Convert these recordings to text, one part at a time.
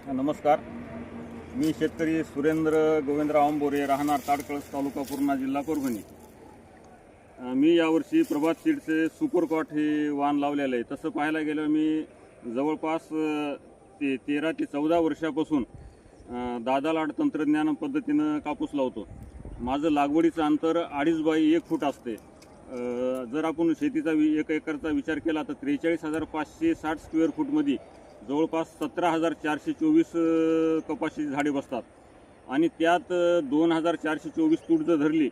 नमस्कार. मी शेतकरी सुरेंद्र गोविंदराव आंबोरे, राहणार ताडकळस, तालुका पूर्णा, जिल्हा परभणी. मी यावर्षी प्रभात सीडचे सुपर कॉट हे वाण लावलेलं आहे. तसं पाहायला गेलं मी जवळपास 13 ते 14 वर्षापासून दादा लाड तंत्रज्ञान पद्धतीनं कापूस लावतो. माझं लागवडीचं अंतर 2.5 बाय 1 फूट असते. जर आपण शेतीचा 1 एकरचा विचार केला तर 43,560 स्क्वेअर फूटमध्ये जवळपास 17,424 कपाशी झाडे बसतात आणि त्यात 2,424 तूट जर धरली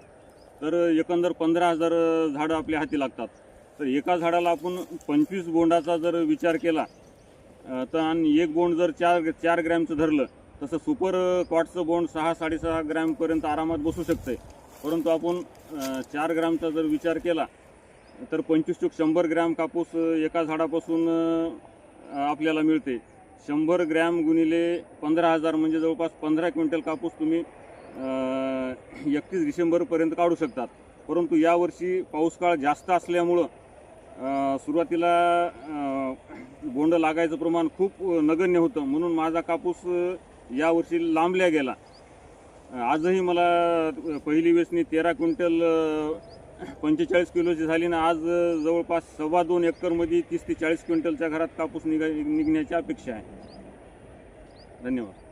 तर एकंदर 15,000 झाडं आपल्या हाती लागतात. तर एका झाडाला आपण 25 बोंडाचा जर विचार केला तर आणि एक बोंड जर 4 ग्रॅमचं धरलं तसं सुपर कॉटचं बोंड 6-6.5 ग्रॅमपर्यंत आरामात बसू शकते. परंतु आपण 4 ग्रॅमचा जर विचार केला तर 25-100 ग्रॅम कापूस एका झाडापासून आपल्याला मिळते. 100 ग्रॅम गुणिले 15,000 म्हणजे जवळपास 15 क्विंटल कापूस तुम्ही 31 डिसेंबरपर्यंत काढू शकतात. परंतु यावर्षी पाऊस काळ जास्त असल्यामुळं सुरुवातीला बोंड लागायचं प्रमाण खूप नगण्य होतं, म्हणून माझा कापूस यावर्षी लांबल्या गेला. आजही मला पहिली वेचणी 13 क्विंटल 45 किलोची झाली ना आज जवळपास 2.25 एकरमध्ये 30 ते 40 क्विंटलच्या घरात कापूस निघण्याची अपेक्षा आहे. धन्यवाद.